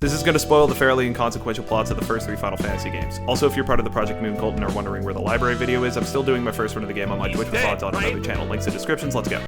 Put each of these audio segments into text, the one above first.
This is going to spoil the fairly inconsequential plots of the first 3 Final Fantasy games. Also, if you're part of the Project Moon cult and are wondering where the library video is, I'm still doing my first run of the game on my Twitch with VODs on another channel. Links in descriptions, let's go.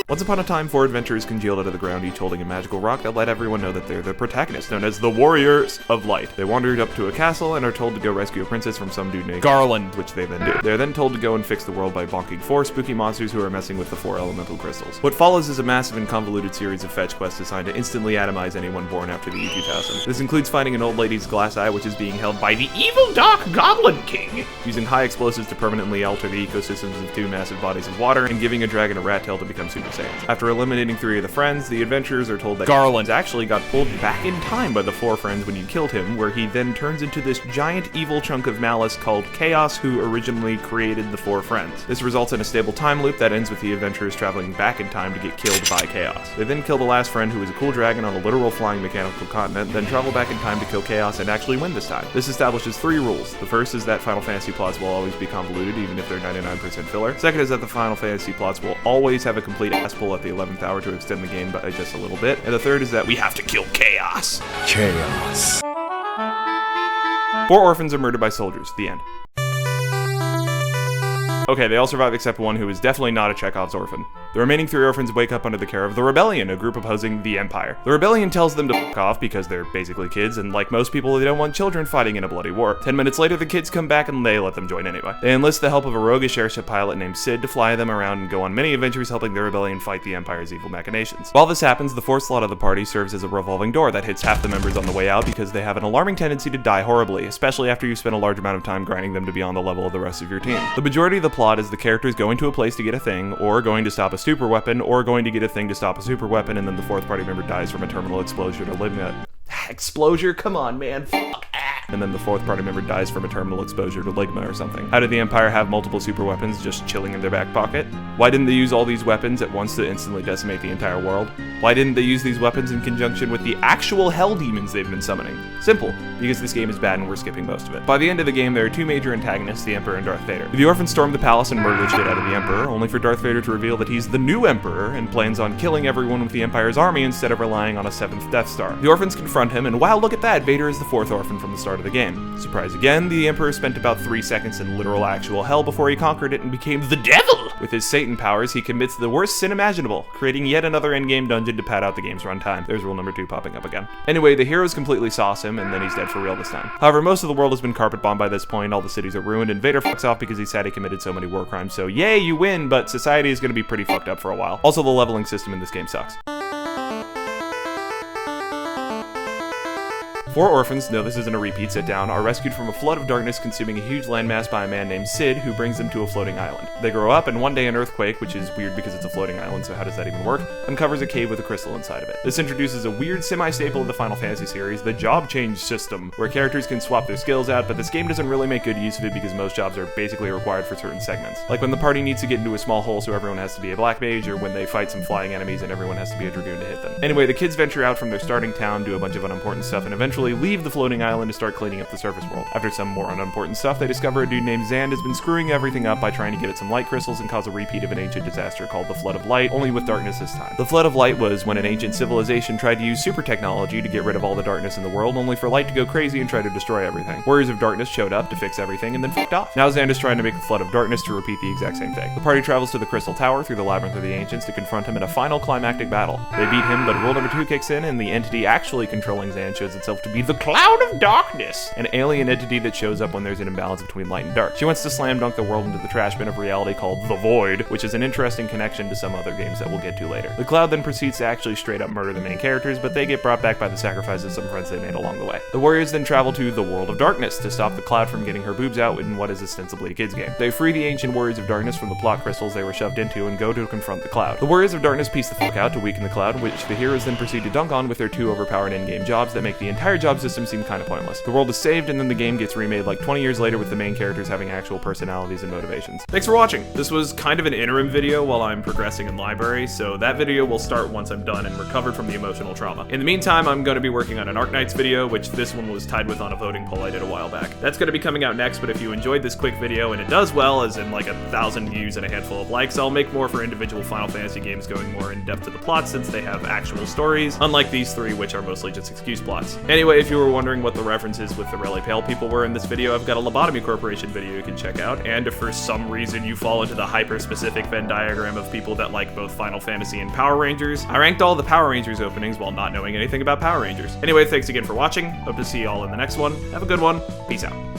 Once upon a time, 4 adventurers congealed out of the ground, each holding a magical rock that let everyone know that they're the protagonists, known as the Warriors of Light. They wandered up to a castle and are told to go rescue a princess from some dude named Garland, which they then do. They're then told to go and fix the world by bonking 4 spooky monsters who are messing with the 4 elemental crystals. What follows is a massive and convoluted series of fetch quests designed to instantly atomize anyone born after the year 2000. This includes finding an old lady's glass eye, which is being held by the evil Dark Goblin King, using high explosives to permanently alter the ecosystems of 2 massive bodies of water, and giving a dragon a rat tail to become Super Saiyans. After eliminating 3 of the friends, the adventurers are told that Garland actually got pulled back in time by the 4 friends when you killed him, where he then turns into this giant evil chunk of malice called Chaos, who originally created the 4 friends. This results in a stable time loop that ends with the adventurers traveling back in time to get killed by Chaos. They then kill the last friend, who is a cool dragon on a literal flying mechanical continent, then travel back in time to kill Chaos and actually win this time. This establishes 3 rules. The first is that Final Fantasy plots will always be convoluted, even if they're 99% filler. Second is that the Final Fantasy plots will always have a complete ass pull at the 11th hour to extend the game by just a little bit. And the third is that we have to kill Chaos. Chaos. 4 orphans are murdered by soldiers. The end. Okay, they all survive except one who is definitely not a Chekhov's orphan. The remaining 3 orphans wake up under the care of the Rebellion, a group opposing the Empire. The Rebellion tells them to fuck off because they're basically kids, and like most people, they don't want children fighting in a bloody war. 10 minutes later, the kids come back and they let them join anyway. They enlist the help of a roguish airship pilot named Sid to fly them around and go on many adventures helping the Rebellion fight the Empire's evil machinations. While this happens, the 4th slot of the party serves as a revolving door that hits half the members on the way out because they have an alarming tendency to die horribly, especially after you spend a large amount of time grinding them to be on the level of the rest of your team. The majority of the plot is the characters going to a place to get a thing, or going to stop a super weapon, or going to get a thing to stop a super weapon, and then the 4th party member dies from a terminal explosion or Explosion? Come on, man. Fuck. And then the 4th party member dies from a terminal exposure to ligma or something. How did the Empire have multiple super weapons just chilling in their back pocket? Why didn't they use all these weapons at once to instantly decimate the entire world? Why didn't they use these weapons in conjunction with the actual hell demons they've been summoning? Simple, because this game is bad and we're skipping most of it. By the end of the game, there are 2 major antagonists, the Emperor and Darth Vader. The orphans storm the palace and murder the shit out of the Emperor, only for Darth Vader to reveal that he's the new Emperor and plans on killing everyone with the Empire's army instead of relying on a 7th Death Star. The orphans confront him, and wow, look at that, Vader is the 4th orphan from the start of the game. Surprise again, the Emperor spent about 3 seconds in literal actual hell before he conquered it and became the devil! With his Satan powers, he commits the worst sin imaginable, creating yet another endgame dungeon to pad out the game's runtime. There's rule number 2 popping up again. Anyway, the heroes completely sauce him, and then he's dead for real this time. However, most of the world has been carpet bombed by this point, all the cities are ruined, and Vader fucks off because he's sad he committed so many war crimes, so yay, you win, but society is gonna be pretty fucked up for a while. Also, the leveling system in this game sucks. 4 orphans, no this isn't a repeat sit down, are rescued from a flood of darkness consuming a huge landmass by a man named Sid, who brings them to a floating island. They grow up, and one day an earthquake, which is weird because it's a floating island, so how does that even work, uncovers a cave with a crystal inside of it. This introduces a weird semi-staple of the Final Fantasy series, the job change system, where characters can swap their skills out, but this game doesn't really make good use of it because most jobs are basically required for certain segments. Like when the party needs to get into a small hole so everyone has to be a black mage, or when they fight some flying enemies and everyone has to be a dragoon to hit them. Anyway, the kids venture out from their starting town, do a bunch of unimportant stuff, and eventually leave the floating island to start cleaning up the surface world. After some more unimportant stuff, they discover a dude named Zand has been screwing everything up by trying to get at some light crystals and cause a repeat of an ancient disaster called the Flood of Light, only with darkness this time. The Flood of Light was when an ancient civilization tried to use super technology to get rid of all the darkness in the world, only for light to go crazy and try to destroy everything. Warriors of Darkness showed up to fix everything and then fucked off. Now Zand is trying to make the Flood of Darkness to repeat the exact same thing. The party travels to the Crystal Tower through the Labyrinth of the Ancients to confront him in a final climactic battle. They beat him, but rule number 2 kicks in, and the entity actually controlling Zand shows itself to be the Cloud of Darkness, an alien entity that shows up when there's an imbalance between light and dark. She wants to slam dunk the world into the trash bin of reality called the Void, which is an interesting connection to some other games that we'll get to later. The Cloud then proceeds to actually straight up murder the main characters, but they get brought back by the sacrifice of some friends they made along the way. The Warriors then travel to the World of Darkness to stop the Cloud from getting her boobs out in what is ostensibly a kid's game. They free the ancient Warriors of Darkness from the plot crystals they were shoved into and go to confront the Cloud. The Warriors of Darkness piece the fuck out to weaken the Cloud, which the heroes then proceed to dunk on with their 2 overpowered in-game jobs that make the entire entire job system seemed kind of pointless. The world is saved, and then the game gets remade like 20 years later with the main characters having actual personalities and motivations. Thanks for watching. This was kind of an interim video while I'm progressing in Library, so that video will start once I'm done and recovered from the emotional trauma. In the meantime, I'm going to be working on an Arknights video, which this one was tied with on a voting poll I did a while back. That's going to be coming out next, but if you enjoyed this quick video and it does well, as in like 1,000 views and a handful of likes, I'll make more for individual Final Fantasy games going more in depth to the plot since they have actual stories, unlike these three which are mostly just excuse plots. Anyway, if you were wondering what the references with the really pale people were in this video, I've got a Lobotomy Corporation video you can check out, and if for some reason you fall into the hyper-specific Venn diagram of people that like both Final Fantasy and Power Rangers, I ranked all the Power Rangers openings while not knowing anything about Power Rangers. Anyway, thanks again for watching. Hope to see you all in the next one. Have a good one. Peace out.